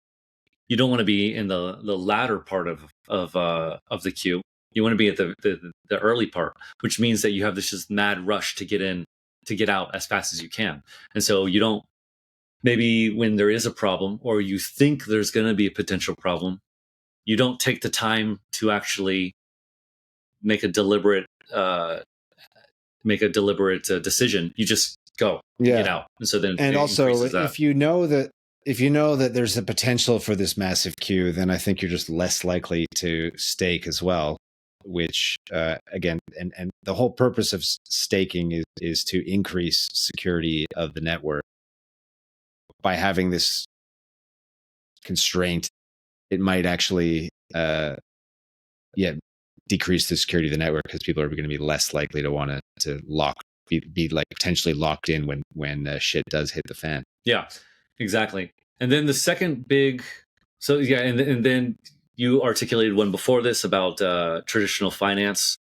in the latter part of the queue. You want to be at the early part, which means that you have this just mad rush to get in, to get out as fast as you can. And so you don't, maybe when there is a problem or you think there's going to be a potential problem, you don't take the time to actually make a deliberate decision. You just go get out. And so then, and also if you know that there's a potential for this massive queue, then I think you're just less likely to stake as well, which again, and the whole purpose of staking is to increase security of the network. By having this constraint, it might actually decrease the security of the network, because people are going to be less likely to want to be like potentially locked in when shit does hit the fan. Yeah, exactly. And then the second big, and then you articulated one before this about traditional finance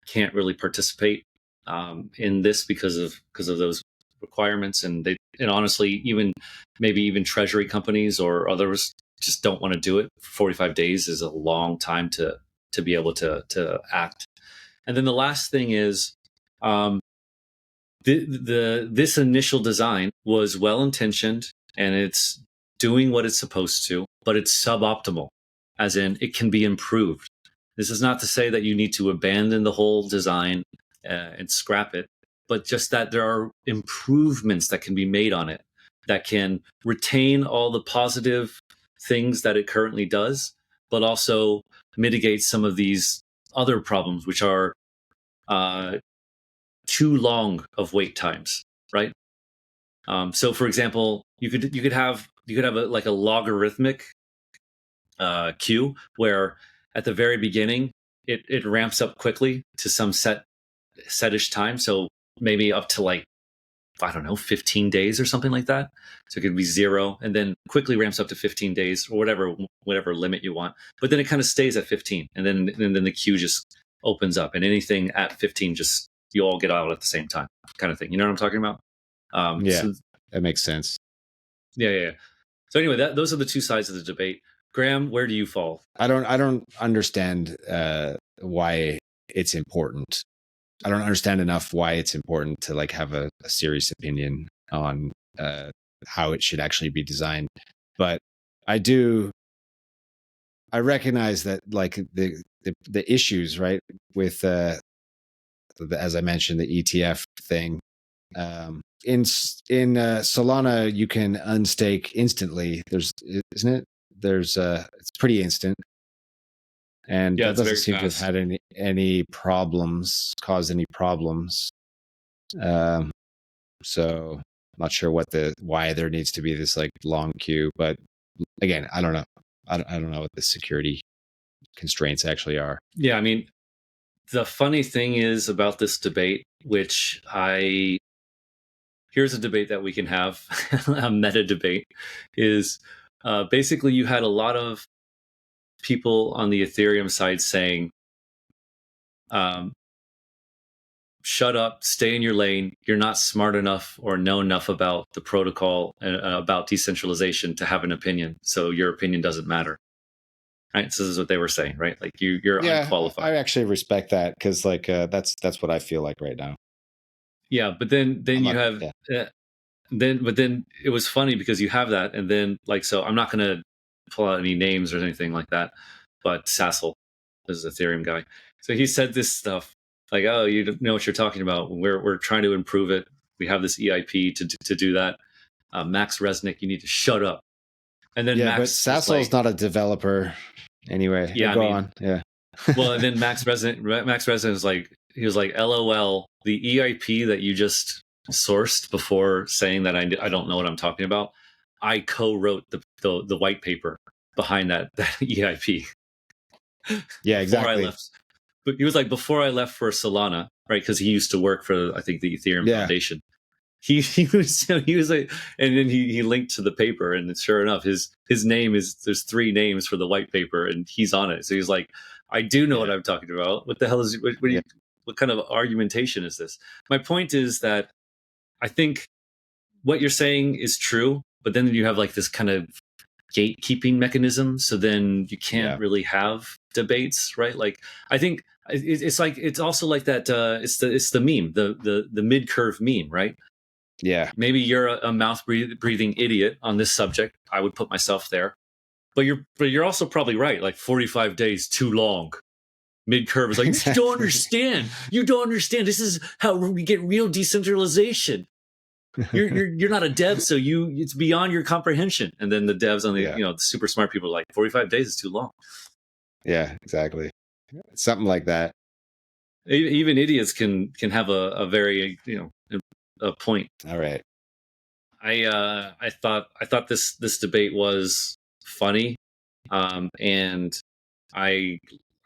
can't really participate in this because of those requirements, and honestly, even treasury companies or others just don't want to do it. 45 days is a long time to be able to act. And then the last thing is this initial design was well intentioned and it's doing what it's supposed to, but it's suboptimal, as in it can be improved. This is not to say that you need to abandon the whole design and scrap it, but just that there are improvements that can be made on it that can retain all the positive things that it currently does, but also mitigate some of these other problems, which are too long of wait times, right? So, for example, you could have like a logarithmic queue where at the very beginning it ramps up quickly to some setish time. So maybe up to like, I don't know, 15 days or something like that. So it could be 0 and then quickly ramps up to 15 days or whatever limit you want. But then it kind of stays at 15 and then the queue just opens up, and anything at 15 just you all get out at the same time, kind of thing. You know what I'm talking about? Yeah, So that makes sense. yeah. So anyway, those are the two sides of the debate. Graham, where do you fall? I don't understand why it's important. I don't understand enough why it's important to like have a serious opinion on how it should actually be designed. But I recognize that like the issues, right, with as I mentioned, the ETF thing. In Solana, you can unstake instantly. Isn't it? It's pretty instant, and Yeah, that it's doesn't very seem to have fast. had any problems, caused any problems. Um, so I'm not sure why there needs to be this like long queue. But again, I don't know. I don't know what the security constraints actually are. Yeah, I mean, the funny thing is about this debate, which here's a debate that we can have, a meta debate, is basically you had a lot of people on the Ethereum side saying, um, shut up, stay in your lane. You're not smart enough or know enough about the protocol and about decentralization to have an opinion. So your opinion doesn't matter. Right. So this is what they were saying, right? Like you're Yeah, I unqualified. actually respect that because like that's what I feel like right now. Yeah. But then I'm you not. have, Yeah, then it was funny because you have that. And then like, so I'm not going to pull out any names or anything like that, but Sassel, this is Ethereum guy. So he said this stuff like, oh, you don't know what you're talking about. We're trying to improve it. We have this EIP to do that. Max Resnick, you need to shut up. And then yeah, but Max was Sassol's like, not a developer anyway. yeah, I Go mean, on. Yeah. well, and then Max Resnick was like, he was like, LOL, the EIP that you just sourced before saying that I don't know what I'm talking about. I co-wrote the white paper behind that EIP Yeah, before I exactly. left. But he was like, before I left for Solana, right? Because he used to work for, I think, the Ethereum Yeah. Foundation. He was like, and then he linked to the paper, and sure enough, his name is, there's 3 names for the white paper, and he's on it. So he's like, I do know what Yeah. I'm talking about. What the hell is Yeah. what kind of argumentation is this? My point is that I think what you're saying is true, but then you have like this kind of gatekeeping mechanism, so then you can't Yeah. really have debates, right? Like I think it's like, it's also like that. It's the meme, the mid curve meme, right? Yeah. Maybe you're a mouth breathing idiot on this subject. I would put myself there, but you're also probably right. Like 45 days too long. Mid curve is like, you don't Exactly. understand. You don't understand. This is how we get real decentralization. You're not a dev, so it's beyond your comprehension. And then the devs on the Yeah. the super smart people are like, 45 days is too long. Yeah. Exactly. Something like that. Even idiots can have a very a point. All right. I thought this debate was funny, and I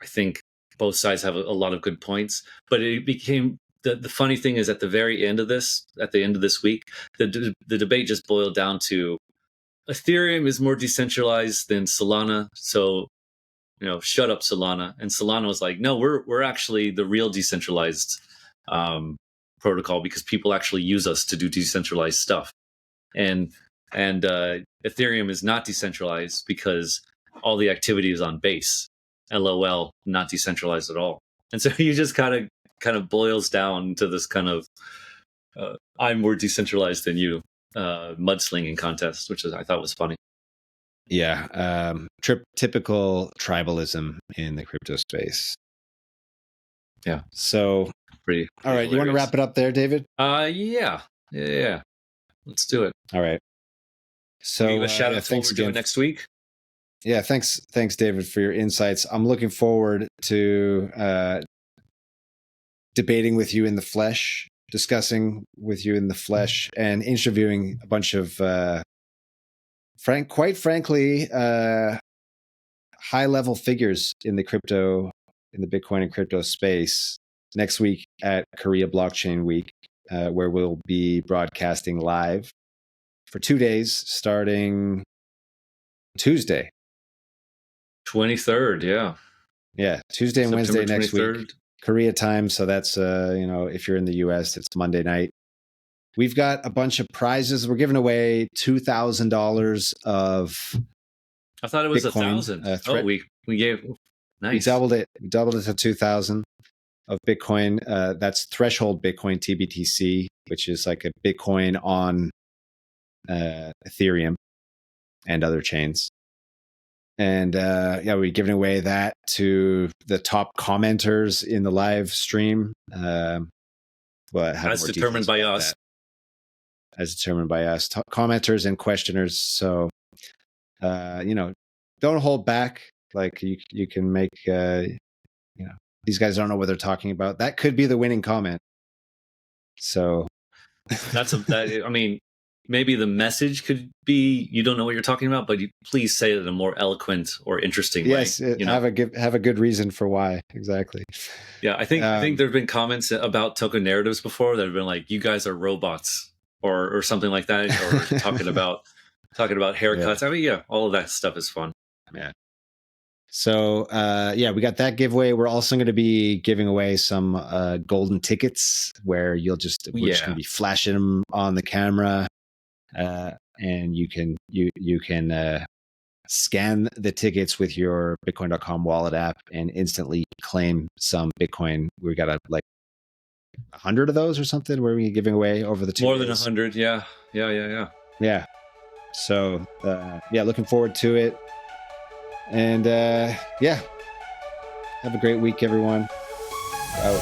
think both sides have a lot of good points. But it became, the funny thing is, at the end of this week, the debate just boiled down to Ethereum is more decentralized than Solana, so shut up, Solana. And Solana was like, no, we're actually the real decentralized um, protocol, because people actually use us to do decentralized stuff. And Ethereum is not decentralized because all the activity is on Base. LOL, not decentralized at all. And so you just kind of boils down to this kind of I'm more decentralized than you mudslinging contest, which I thought was funny. Yeah. Typical tribalism in the crypto space. Yeah, So, pretty all right, you want to hilarious. wrap it up there, David? Yeah. Let's do it. All right. Give So, a shout yeah, out to what thanks we're doing again. next week. Yeah, thanks, David, for your insights. I'm looking forward to debating with you in the flesh, discussing with you in the flesh, and interviewing a bunch of, quite frankly, high-level figures in the Bitcoin and crypto space next week at Korea Blockchain Week, where we'll be broadcasting live for 2 days, starting Tuesday. 23rd, yeah. Yeah, Tuesday and September Wednesday next 23rd. week, Korea time. So that's, if you're in the US, it's Monday night. We've got a bunch of prizes. We're giving away $2,000 of I thought it was Bitcoin. 1,000. We gave nice. We doubled it. We doubled it to 2,000 of Bitcoin. That's threshold Bitcoin TBTC, which is like a Bitcoin on Ethereum and other chains. And we're giving away that to the top commenters in the live stream. As determined by us. As determined by us, commenters and questioners. So, don't hold back. Like you can make, these guys don't know what they're talking about. That could be the winning comment. So maybe the message could be, you don't know what you're talking about, but please say it in a more eloquent or interesting way. Yes, have a good reason for why. Exactly. Yeah, I think there have been comments about token narratives before that have been like, you guys are robots or something like that, or talking about haircuts. Yeah. I mean, all of that stuff is fun. Yeah. So, we got that giveaway. We're also going to be giving away some golden tickets where we're just going to be flashing them on the camera. And you can scan the tickets with your Bitcoin.com wallet app and instantly claim some Bitcoin. We got 100 of those or something where we're giving away over the 2 More days. Than 100, yeah. So looking forward to it. And have a great week, everyone. Out.